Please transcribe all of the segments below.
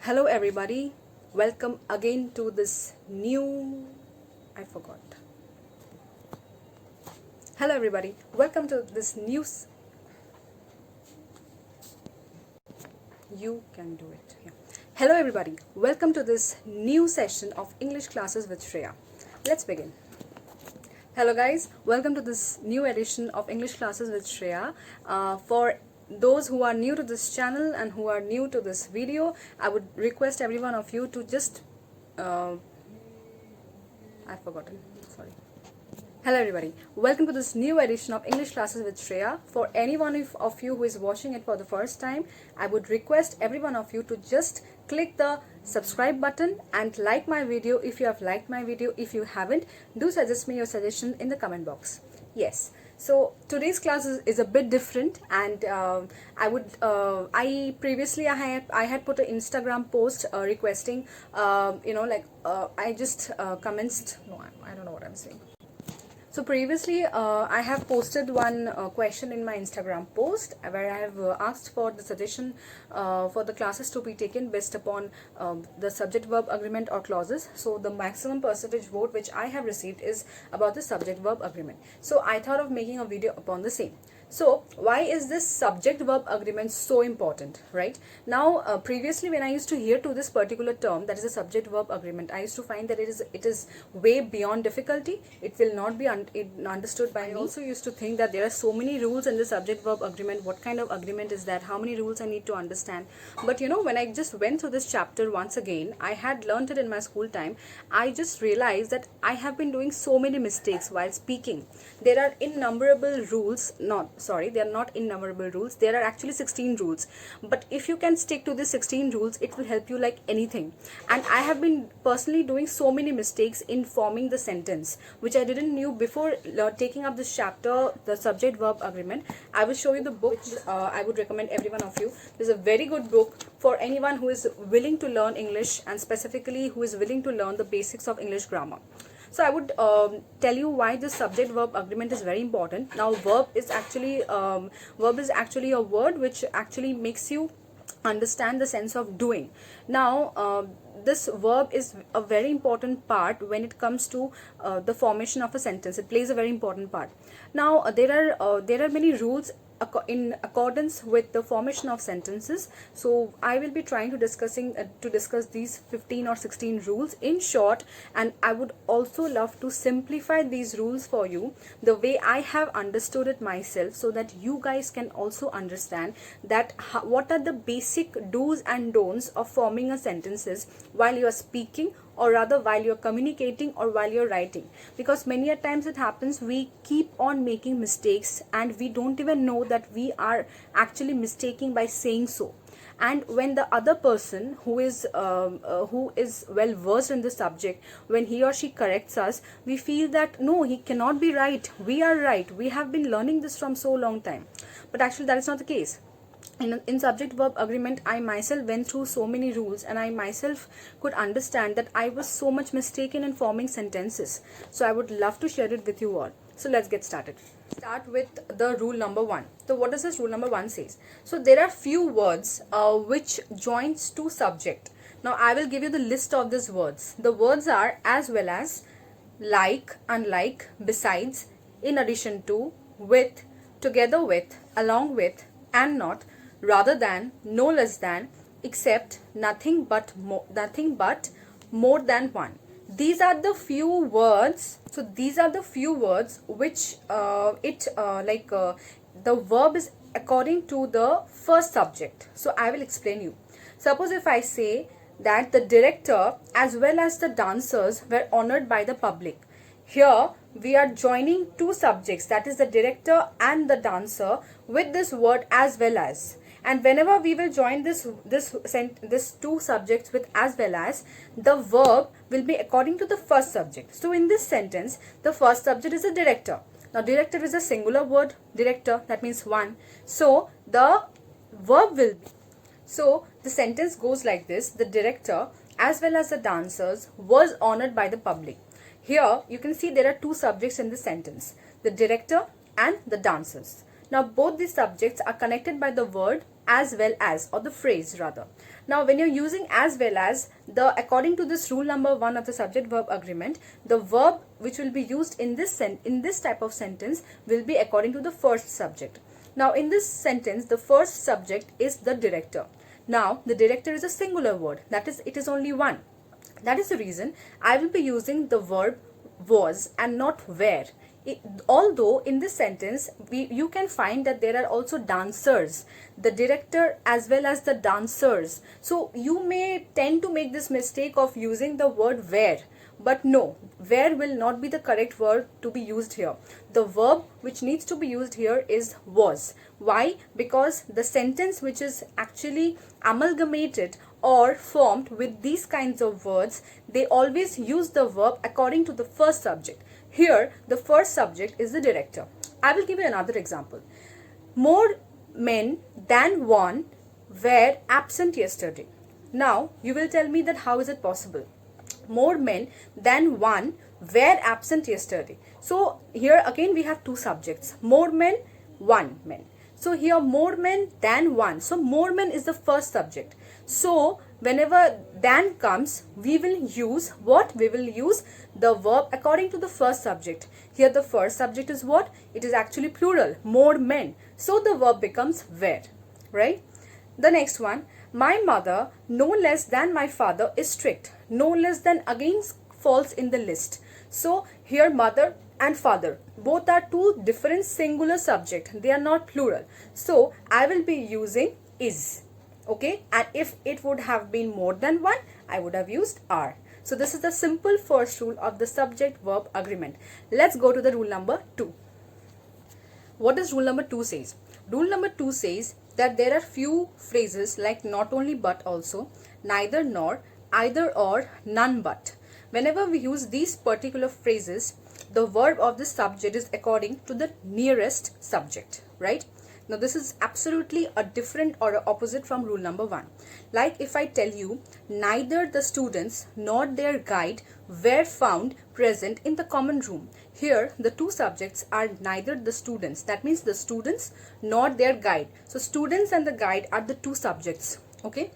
Hello, everybody. Welcome again to this new. I forgot. Hello, everybody. Welcome to this news. You can do it. Yeah. Hello, everybody. Welcome to this new session of English classes with Shreya. Let's begin. Hello, guys. Welcome to this new edition of English classes with Shreya. For those who are new to this channel and who are new to this video, I would request every one of you to just I've forgotten. Sorry. Hello everybody. Welcome to this new edition of English classes with Shreya. For any one of you who is watching it for the first time, I would request every one of you to just click the subscribe button and like my video if you have liked my video. If you haven't, do suggest me your suggestion in the comment box. Yes. So today's class is a bit different, and I previously I had put an Instagram post requesting I just commenced. No, I don't know what I'm saying. So previously I have posted one question in my Instagram post where I have asked for the suggestion for the classes to be taken based upon the subject verb agreement or clauses. So the maximum percentage vote which I have received is about the subject verb agreement. So I thought of making a video upon the same. So why is this subject verb agreement so important, right? Now previously when I used to hear to this particular term, that is a subject verb agreement, I used to find that it is way beyond difficulty. It will not be understood by me. I also used to think that there are so many rules in the subject verb agreement. What kind of agreement is that? How many rules I need to understand? But when I just went through this chapter once again, I had learned it in my school time. I just realized that I have been doing so many mistakes while speaking. There are innumerable rules. There are not innumerable rules. There are actually 16 rules. But if you can stick to the 16 rules, it will help you like anything. And I have been personally doing so many mistakes in forming the sentence, which I didn't knew before taking up this chapter, the subject verb agreement. I will show you the book. I would recommend every one of you. This is a very good book for anyone who is willing to learn English, and specifically who is willing to learn the basics of English grammar. So I would tell you why this subject verb agreement is very important. Now verb is actually a word which actually makes you understand the sense of doing. Now this verb is a very important part when it comes to the formation of a sentence. It plays a very important part. Now there are many rules in accordance with the formation of sentences. So I will be trying to discuss these 15 or 16 rules in short, and I would also love to simplify these rules for you the way I have understood it myself, so that you guys can also understand that what are the basic do's and don'ts of forming a sentences while you are speaking, or rather while you're communicating or while you're writing. Because many a times it happens, we keep on making mistakes and we don't even know that we are actually mistaking by saying so. And when the other person who is well versed in the subject, when he or she corrects us, we feel that no, he cannot be right, we are right, we have been learning this from so long time. But actually that is not the case. In subject verb agreement, I myself went through so many rules, and I myself could understand that I was so much mistaken in forming sentences. So I would love to share it with you all. So let's get started. Start with the rule number 1. So what does this rule number 1 says? So there are few words which joins to subject. Now I will give you the list of these words. The words are as well as, like, unlike, besides, in addition to, with, together with, along with, and not, rather than, no less than, except, nothing but, more than one. These are the few words. So these are the few words which the verb is according to the first subject. So I will explain you. Suppose if I say that the director as well as the dancers were honored by the public. Here we are joining two subjects, that is the director and the dancer, with this word as well as. And whenever we will join this two subjects with as well as, the verb will be according to the first subject. So in this sentence, the first subject is a director. Now director is a singular word, director, that means one. So the verb will be. So the sentence goes like this: the director as well as the dancers was honored by the public. Here you can see there are two subjects in this sentence, the director and the dancers. Now both these subjects are connected by the word as well as, or the phrase rather. Now when you're using as well as, according to this rule number 1 of the subject verb agreement, the verb which will be used in this type of sentence will be according to the first subject. Now in this sentence, the first subject is the director. Now the director is a singular word, that is, it is only one. That is the reason I will be using the verb was and not were. Although in this sentence you can find that there are also dancers, the director as well as the dancers. So you may tend to make this mistake of using the word were. But no, where will not be the correct verb to be used here. The verb which needs to be used here is was. Why? Because the sentence which is actually amalgamated or formed with these kinds of words, they always use the verb according to the first subject. Here, the first subject is the director. I will give you another example. More men than one were absent yesterday. Now, you will tell me that how is it possible? More men than one were absent yesterday. So here again we have two subjects, more men, one men. So here more men than one. So more men is the first subject. So whenever than comes, we will use what? We will use the verb according to the first subject. Here the first subject is what? It is actually plural, more men. So the verb becomes were, right? The next one, my mother, no less than my father, is strict. No less than again falls in the list. So here mother and father, both are two different singular subjects. They are not plural. So I will be using is. Okay, and if it would have been more than one, I would have used are. So this is the simple first rule of the subject verb agreement. Let's go to the rule number 2. What does rule number 2 says? Rule number 2 says that there are few phrases like not only but also, neither nor, either or, none but. Whenever we use these particular phrases, the verb of the subject is according to the nearest subject, right? Now this is absolutely a different or a opposite from rule number 1. Like if I tell you, neither the students nor their guide were found present in the common room. Here the two subjects are neither the students, that means the students, nor their guide. So students and the guide are the two subjects. Okay.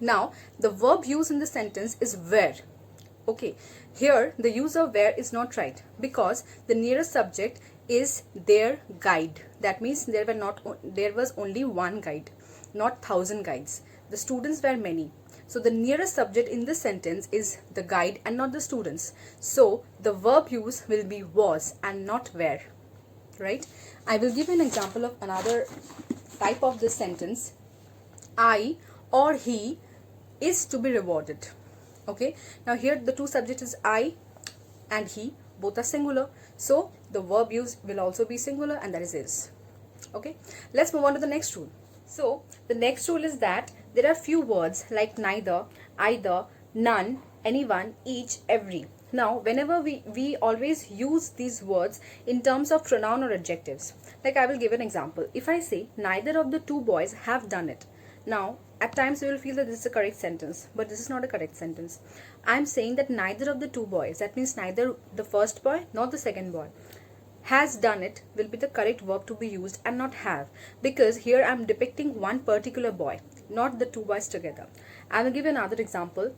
Now the verb used in the sentence is were. Okay. Here the use of were is not right because the nearest subject is their guide. That means there was only one guide, not 1,000 guides. The students were many. So the nearest subject in this sentence is the guide and not the students. So the verb use will be was and not were, right? I will give an example of another type of this sentence. I or he is to be rewarded. Okay. Now here the two subjects is I and he, both are singular. So the verb use will also be singular, and that is. Okay. Let's move on to the next rule. So the next rule is that there are few words like neither, either, none, anyone, each, every. Now whenever we always use these words in terms of pronoun or adjectives. Like I will give an example. If I say neither of the two boys have done it. Now at times you will feel that this is a correct sentence, but this is not a correct sentence. I am saying that neither of the two boys, that means neither the first boy nor the second boy, has done it will be the correct verb to be used and not have, because here I am depicting one particular boy, not the two boys together. I will give another example.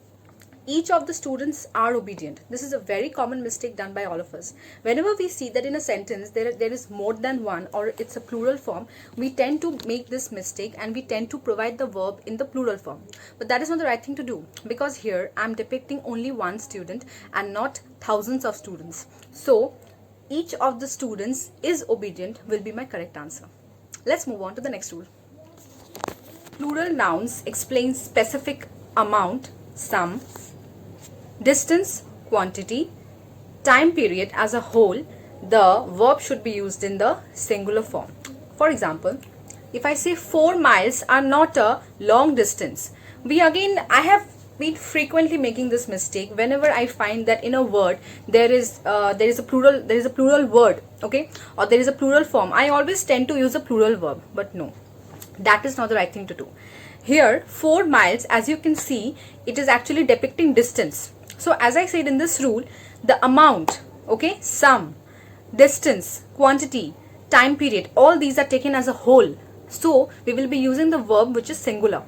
Each of the students are obedient. This is a very common mistake done by all of us. Whenever we see that in a sentence there is more than one or it's a plural form, we tend to make this mistake and we tend to provide the verb in the plural form. But that is not the right thing to do, because here I am depicting only one student and not thousands of students. So each of the students is obedient will be my correct answer. Let's move on to the next rule. Plural nouns explain specific amount, sum, distance, quantity, time period as a whole. The verb should be used in the singular form. For example, if I say 4 miles are not a long distance, I have been frequently making this mistake whenever I find that in a word there is a plural word, okay, or there is a plural form. I always tend to use a plural verb, but no, that is not the right thing to do. Here 4 miles, as you can see, it is actually depicting distance. So as I said in this rule, the amount, okay, sum, distance, quantity, time period, all these are taken as a whole. So we will be using the verb which is singular.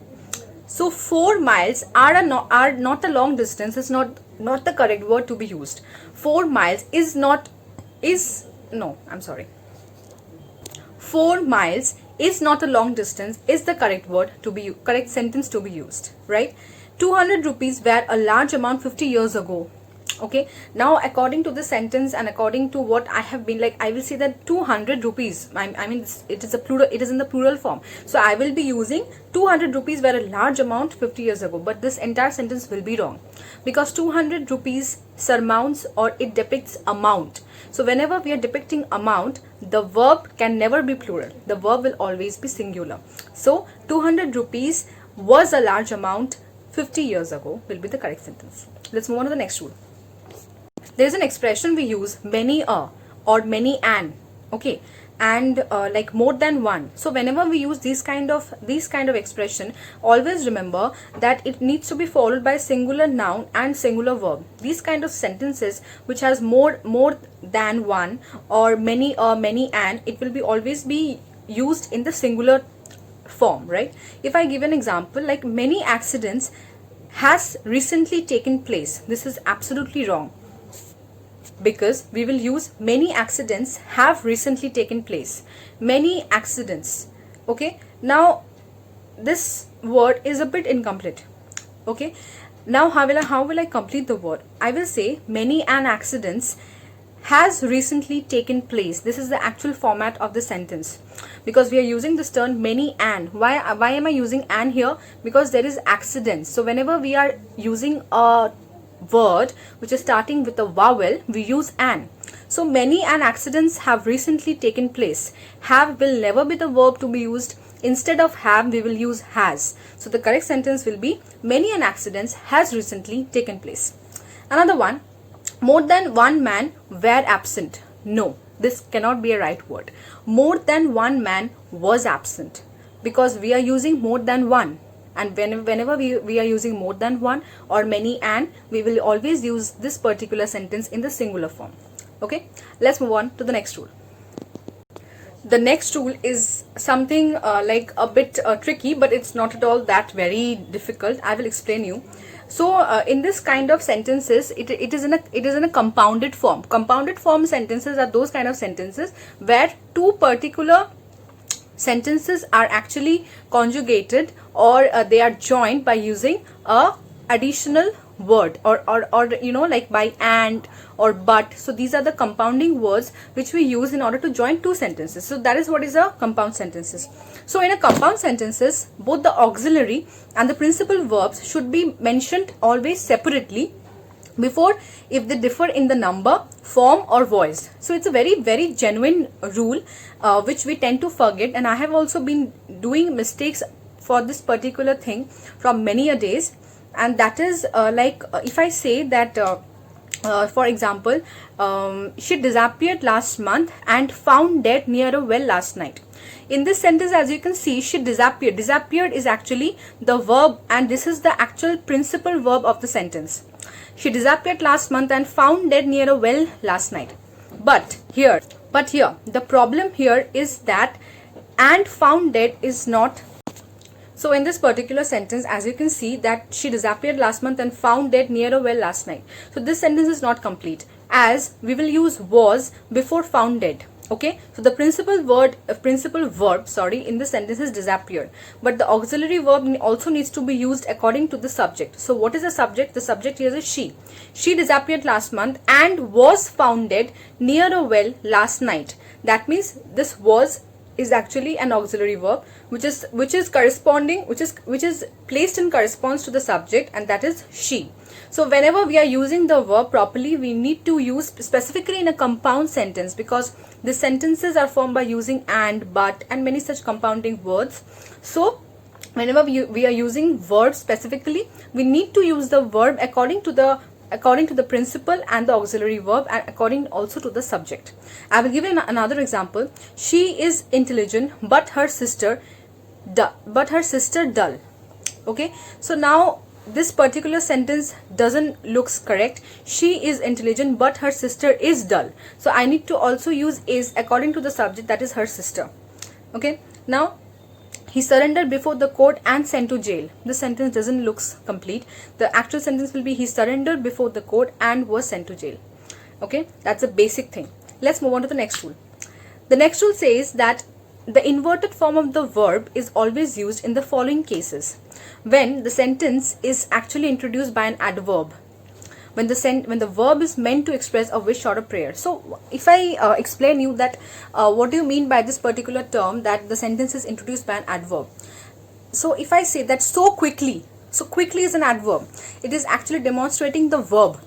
So 4 miles are not a long distance, is not the correct word to be used. 4 miles is not, is, no, I'm sorry. 4 miles is not a long distance is the correct word to be, correct sentence to be used, right? 200 rupees were a large amount 50 years ago. Okay, now according to the sentence and according to what I have been like, I will say that 200 rupees, I mean it is a plural, it is in the plural form, so I will be using 200 rupees were a large amount 50 years ago, but this entire sentence will be wrong, because 200 rupees surmounts or it depicts amount. So whenever we are depicting amount, the verb can never be plural, the verb will always be singular. So 200 rupees was a large amount 50 years ago will be the correct sentence. Let's move on to the next rule. There is an expression we use, many a or many an, okay, and like more than one. So whenever we use these kind of expression, always remember that it needs to be followed by singular noun and singular verb. These kind of sentences which has more than one or many a, many an, it will be always be used in the singular form, right? If I give an example like many accidents has recently taken place, this is absolutely wrong, because we will use many accidents have recently taken place. Many accidents. Okay, now this word is a bit incomplete. Okay, now how will I complete the word? I will say many an accidents has recently taken place. This is the actual format of the sentence, because we are using this term many an. Why am I using an here? Because there is accidents. So whenever we are using a word which is starting with a vowel, we use an. So many an accidents have recently taken place. Have will never be the verb to be used. Instead of have, we will use has. So the correct sentence will be many an accidents has recently taken place. Another one, more than one man were absent. No, this cannot be a right word. More than one man was absent, because we are using more than one. And whenever we are using more than one or many and, we will always use this particular sentence in the singular form. Okay, let's move on to the next rule. The next rule is something like a bit tricky, but it's not at all that very difficult. I will explain you. So in this kind of sentences, it is in a compounded form. Compounded form sentences are those kind of sentences where two particular sentences are actually conjugated, or they are joined by using a additional word, or you know, like by and or but. So these are the compounding words which we use in order to join two sentences. So that is what is a compound sentences. So in a compound sentences, both the auxiliary and the principal verbs should be mentioned always separately before if they differ in the number, form or voice. So it's a very genuine rule which we tend to forget, and I have also been doing mistakes for this particular thing from many a days. And that is if I say that for example, she disappeared last month and found dead near a well last night. In this sentence, as you can see, she disappeared. Disappeared is actually the verb, and this is the actual principal verb of the sentence. She disappeared last month and found dead near a well last night. But here, the problem here is that and found dead is not. So in this particular sentence, as you can see that she disappeared last month and found dead near a well last night. So this sentence is not complete, as we will use was before found dead. Okay, so the principal verb in this sentence is disappeared, but the auxiliary verb also needs to be used according to the subject. So what is the subject? The subject here is she. She disappeared last month and was found dead near a well last night. That means this was is actually an auxiliary verb which is placed in corresponds to the subject, and that is she. So whenever we are using the verb properly, we need to use specifically in a compound sentence, because the sentences are formed by using and, but and many such compounding words. So whenever we are using verbs specifically, we need to use the verb according to the principal and the auxiliary verb, and according also to the subject. I will give you another example. She is intelligent, but her sister dull. Okay, so now this particular sentence doesn't looks correct. She is intelligent, but her sister is dull. So I need to also use is according to the subject, that is her sister. Okay, now he surrendered before the court and sent to jail. This sentence doesn't look complete. The actual sentence will be he surrendered before the court and was sent to jail. Okay, that's a basic thing. Let's move on to the next rule. The next rule says that the inverted form of the verb is always used in the following cases: when the sentence is actually introduced by an adverb, when the verb is meant to express a wish or a prayer. So if I explain you that what do you mean by this particular term, that the sentence is introduced by an adverb. So if I say that so quickly is an adverb, it is actually demonstrating the verb.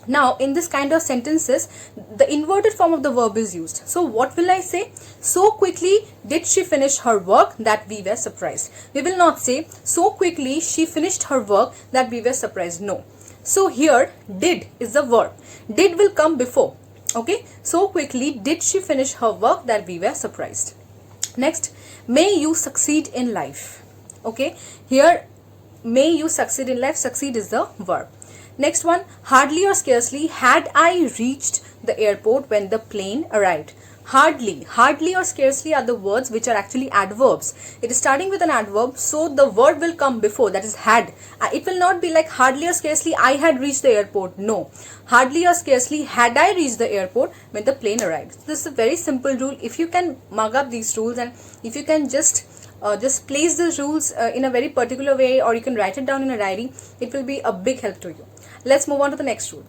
Now in this kind of sentences, the inverted form of the verb is used. So what will I say? So quickly did she finish her work that we were surprised. We will not say so quickly she finished her work that we were surprised. No. So here did is the verb. Did will come before. Okay. So quickly did she finish her work that we were surprised. Next, may you succeed in life. Okay. Here may you succeed in life. Succeed is the verb. Next one, hardly or scarcely had I reached the airport when the plane arrived. Hardly or scarcely are the words which are actually adverbs. It is starting with an adverb, so the verb will come before, that is had. It will not be like hardly or scarcely I had reached the airport. No. Hardly or scarcely had I reached the airport when the plane arrived. So this is a very simple rule. If you can mug up these rules, and if you can just place these rules in a very particular way, or you can write it down in a diary, it will be a big help to you. Let's move on to the next rule.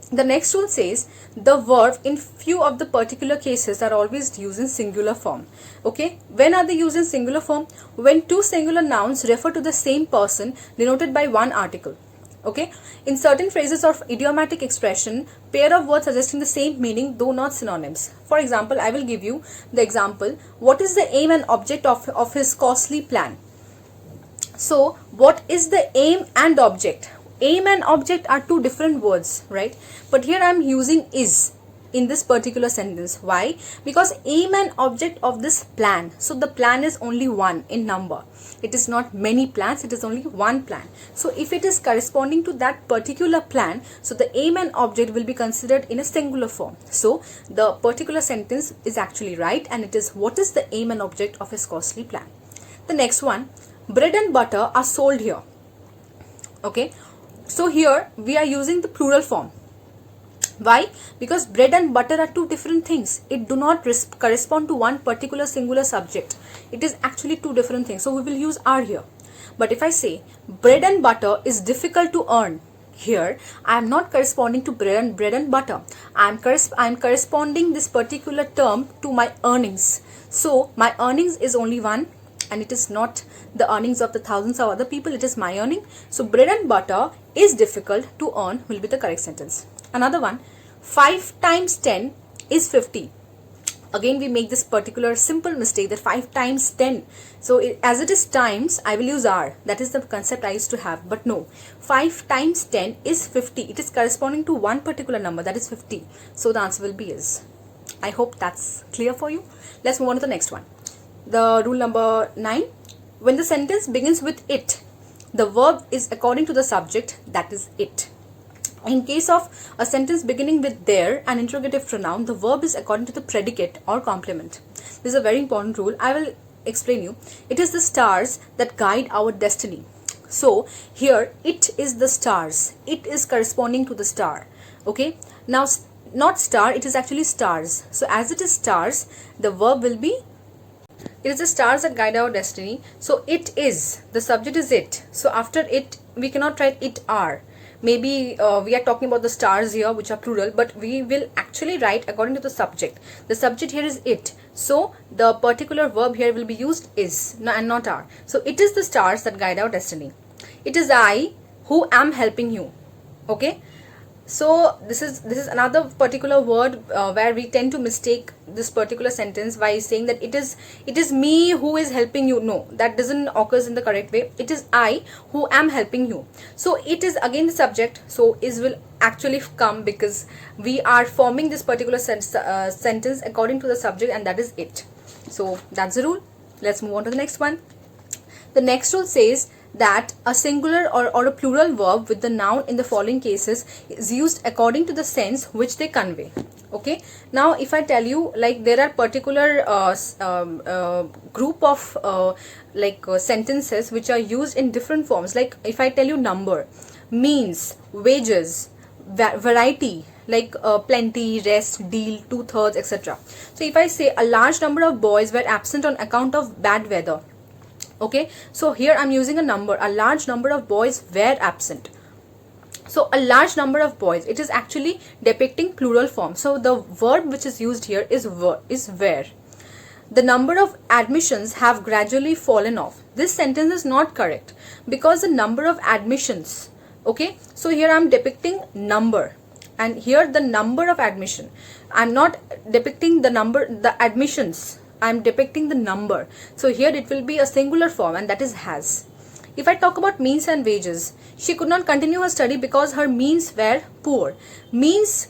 The next rule says the verb in few of the particular cases are always used in singular form. Okay, when are they used in singular form? When two singular nouns refer to the same person denoted by one article. Okay, in certain phrases of idiomatic expression, pair of words suggesting the same meaning though not synonyms. For example, I will give you the example. What is the aim and object of his costly plan? So what is the aim and object? Aim and object are two different words, right? But here I am using is in this particular sentence. Why? Because aim and object of this plan. So the plan is only one in number. It is not many plans, it is only one plan. So if it is corresponding to that particular plan, so the aim and object will be considered in a singular form. So the particular sentence is actually right, and it is what is the aim and object of his costly plan. The next one, bread and butter are sold here. Okay. So here we are using the plural form. Why? Because bread and butter are two different things. It do not correspond to one particular singular subject. It is actually two different things. So we will use are here. But if I say bread and butter is difficult to earn, here I am not corresponding to bread and butter. I am corresponding this particular term to my earnings. So my earnings is only one, and it is not the earnings of the thousands of other people, it is my earning. So bread and butter is difficult to earn will be the correct sentence. Another one, 5 times 10 is 50. Again we make this particular simple mistake that 5 times 10. So as it is times, I will use are. That is the concept I used to have. But no, 5 times 10 is 50. It is corresponding to one particular number, that is 50. So the answer will be is. I hope that's clear for you. Let's move on to the next one. The rule number 9. When the sentence begins with it, the verb is according to the subject, that is it. In case of a sentence beginning with there, an interrogative pronoun, the verb is according to the predicate or complement. This is a very important rule. I will explain you. It is the stars that guide our destiny. So here it is the stars. It is corresponding to the star. Okay. Now not star, it is actually stars. So as it is stars, the verb will be, it is the stars that guide our destiny. So it is, the subject is it. So after it, we cannot write it are. Maybe we are talking about the stars here, which are plural, but we will actually write according to the subject. The subject here is it. So the particular verb here will be used is and not are. So it is the stars that guide our destiny. It is I who am helping you. Okay. So this is another particular word where we tend to mistake this particular sentence by saying that it is me who is helping you. No, that doesn't occurs in the correct way. It is I who am helping you. So it is again the subject. So is will actually come because we are forming this particular sentence according to the subject, and that is it. So that's the rule. Let's move on to the next one. The next rule says that a singular or a plural verb with the noun in the following cases is used according to the sense which they convey. Okay, now if I tell you, like, there are particular group of sentences which are used in different forms. Like if I tell you number, means, wages, variety, like plenty, rest, deal, two-thirds, etc. So if I say a large number of boys were absent on account of bad weather, okay, so here I'm using a number, a large number of boys were absent. So a large number of boys, it is actually depicting plural form. So the verb which is used here is were. The number of admissions have gradually fallen off. This sentence is not correct because the number of admissions, okay, so here I'm depicting number, and here the number of admission, I'm not depicting the admissions, I'm depicting the number. So here it will be a singular form, and that is has. If I talk about means and wages, she could not continue her study because her means were poor. Means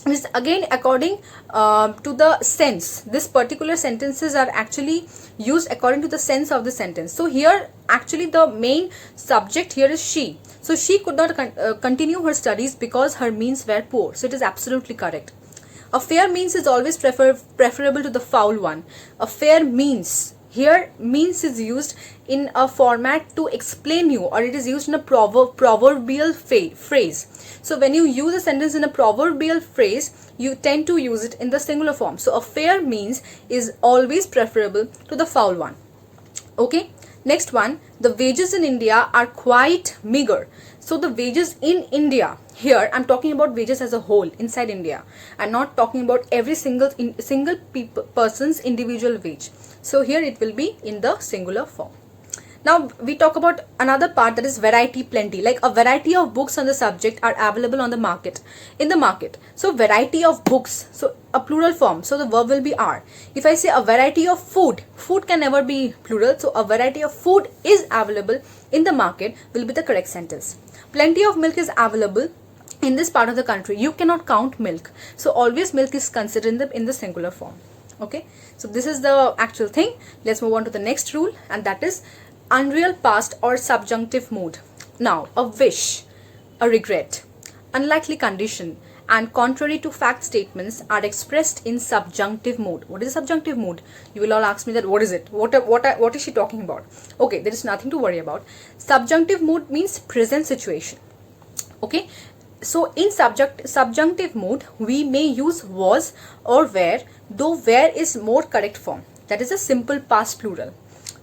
is again according to the sense. This particular sentences are actually used according to the sense of the sentence. So here actually the main subject here is she. So she could not continue her studies because her means were poor. So it is absolutely correct. A fair means is always preferable to the foul one. A fair means, here means is used in a format to explain you, or it is used in a proverbial phrase. So when you use a sentence in a proverbial phrase, you tend to use it in the singular form. So a fair means is always preferable to the foul one. Okay, next one, the wages in India are quite meager. So the wages in India, here I'm talking about wages as a whole inside India. I'm not talking about every single person's individual wage. So here it will be in the singular form. Now we talk about another part, that is variety, plenty. Like a variety of books on the subject are available on the market, in the market. So variety of books, so a plural form, so the verb will be are. If I say a variety of food, food can never be plural, so a variety of food is available in the market will be the correct sentence. Plenty of milk is available in this part of the country. You cannot count milk, so always milk is considered in the singular form. Okay, so this is the actual thing. Let's move on to the next rule, and that is unreal past or subjunctive mood. Now, a wish, a regret, unlikely condition, and contrary to fact statements are expressed in subjunctive mood. What is subjunctive mood? You will all ask me that what is it? What is she talking about? Okay, there is nothing to worry about. Subjunctive mood means present situation. Okay, so in subjunctive mood, we may use was or were, though were is more correct form. That is a simple past plural.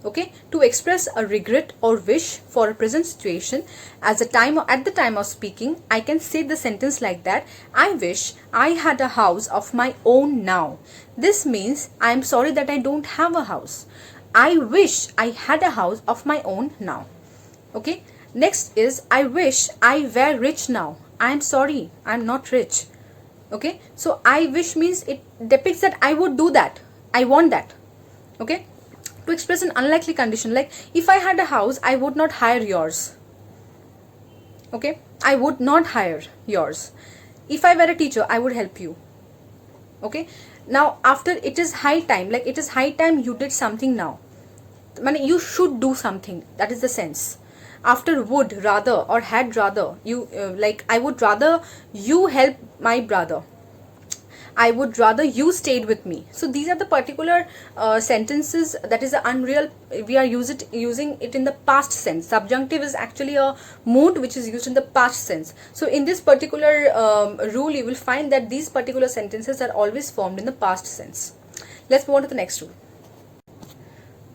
Okay, to express a regret or wish for a present situation at the time of speaking, I can say the sentence like that: I wish I had a house of my own now. This means I am sorry that I don't have a house. I wish I had a house of my own now. Okay, next is I wish I were rich now. I am sorry, I am not rich. Okay, so I wish means it depicts that I would do that, I want that. Okay, to express an unlikely condition, like if I had a house, I would not hire yours. Okay, I would not hire yours. If I were a teacher, I would help you. Okay, now after it is high time, like it is high time you did something now. You should do something, that is the sense. After would, rather, or had rather, you like I would rather you help my brother. I would rather you stayed with me. So these are the particular sentences, that is the unreal, we are using it in the past sense. Subjunctive is actually a mood which is used in the past sense. So in this particular rule, you will find that these particular sentences are always formed in the past sense. Let's move on to the next rule.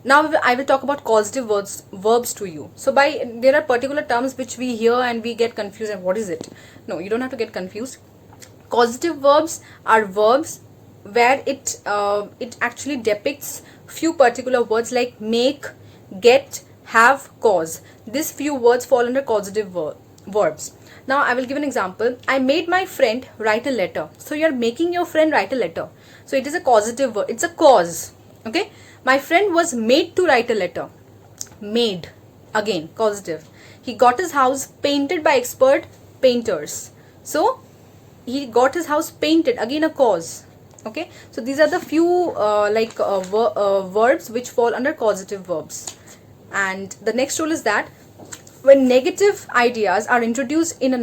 Now I will talk about causative verbs to you. So there are particular terms which we hear and we get confused, and what is it? No, you don't have to get confused. Causative verbs are verbs where it actually depicts few particular words like make, get, have, cause. These few words fall under causative verbs. Now I will give an example. I made my friend write a letter. So you are making your friend write a letter. So it is a causative verb. It's a cause. Okay. My friend was made to write a letter. Made. Again, causative. He got his house painted by expert painters. So he got his house painted. Again, a cause. Okay. So these are the few verbs which fall under causative verbs. And the next rule is that when negative ideas are introduced in a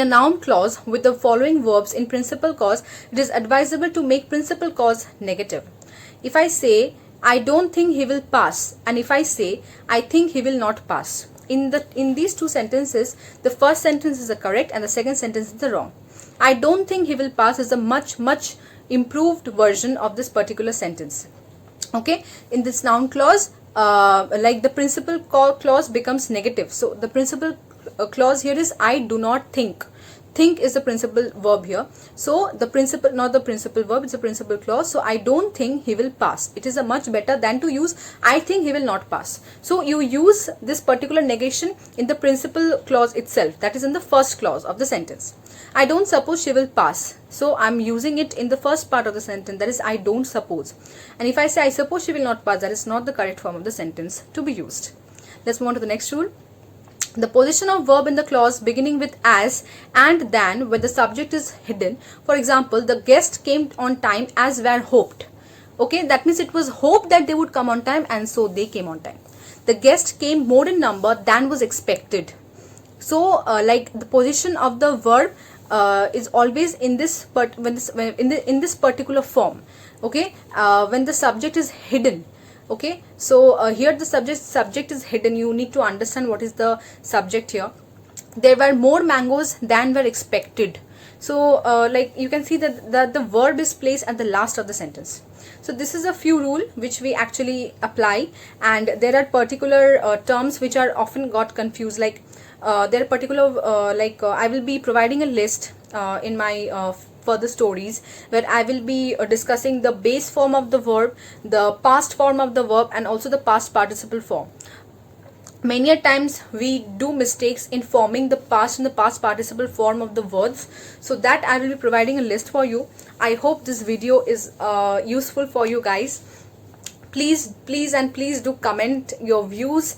noun clause with the following verbs in principal cause, it is advisable to make principal cause negative. If I say, I don't think he will pass, and if I say, I think he will not pass, in these two sentences, the first sentence is the correct and the second sentence is the wrong. I don't think he will pass is a much improved version of this particular sentence. Okay, in this noun clause, like the principal clause becomes negative. So the principal clause here is I do not think. Think is the principal verb here. So the principal, not the principal verb, it's a principal clause. So I don't think he will pass. It is a much better than to use I think he will not pass. So you use this particular negation in the principal clause itself, that is in the first clause of the sentence. I don't suppose she will pass. So I'm using it in the first part of the sentence, that is I don't suppose. And if I say I suppose she will not pass, that is not the correct form of the sentence to be used. Let's move on to the next rule. The position of verb in the clause beginning with as and than when the subject is hidden. For example, the guest came on time as were hoped. Okay, that means it was hoped that they would come on time and so they came on time. The guest came more in number than was expected. So like the position of the verb is always in this, but when this in this particular form. Okay, when the subject is hidden. Okay, so here the subject is hidden. You need to understand what is the subject here. There were more mangoes than were expected. So like you can see that the verb is placed at the last of the sentence. So this is a few rule which we actually apply, and there are particular terms which are often got confused. Like there are particular I will be providing a list in my further stories, where I will be discussing the base form of the verb, the past form of the verb, and also the past participle form. Many a times we do mistakes in forming the past and the past participle form of the words, so that I will be providing a list for you. I hope this video is useful for you guys. Please do comment your views.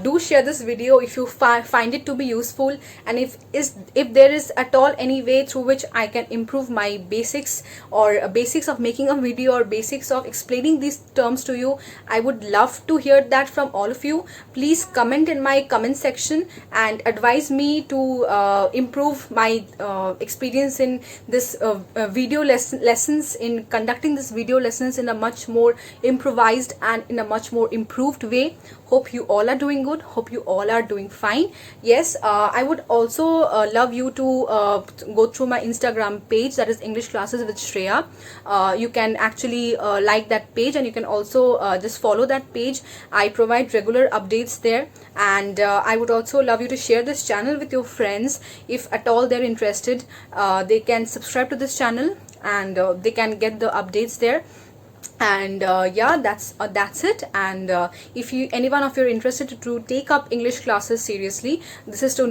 Do share this video if you find it to be useful, and if there is at all any way through which I can improve my basics, or basics of making a video, or basics of explaining these terms to you, I would love to hear that from all of you. Please comment in my comment section and advise me to improve my experience in this video lessons, in conducting this video lessons in a much more improvised and in a much more improved way. Hope you all are doing good. Hope you all are doing fine. Yes, I would also love you to go through my Instagram page, that is English Classes with Shreya. You can actually like that page, and you can also just follow that page. I provide regular updates there, and I would also love you to share this channel with your friends. If at all they're interested, they can subscribe to this channel, and they can get the updates there. And yeah, that's it. And if any one of you are interested to take up English classes seriously, this is to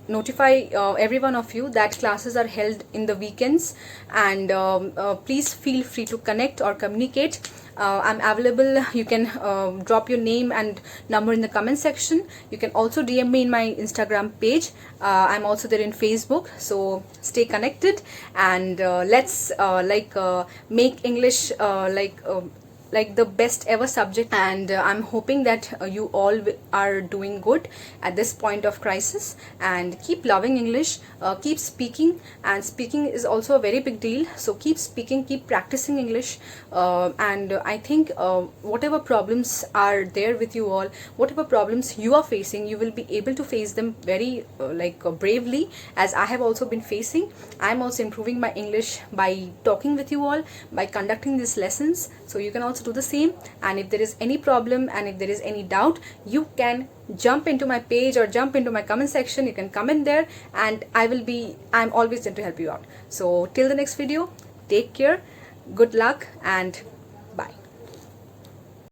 notify every one of you that classes are held in the weekends, and please feel free to connect or communicate. I'm available. You can drop your name and number in the comment section. You can also DM me in my Instagram page. I'm also there in Facebook, so stay connected, and let's make English like the best ever subject. And I'm hoping that you all are doing good at this point of crisis, and keep loving English, keep speaking, and speaking is also a very big deal. So keep speaking, keep practicing English, and I think whatever problems are there with you all, whatever problems you are facing, you will be able to face them very bravely, as I have also been facing. I'm also improving my English by talking with you all, by conducting these lessons. So you can also do the same, and if there is any problem and if there is any doubt, you can jump into my page or jump into my comment section. You can comment there, and I'm always there to help you out. So till the next video, take care, good luck, and bye.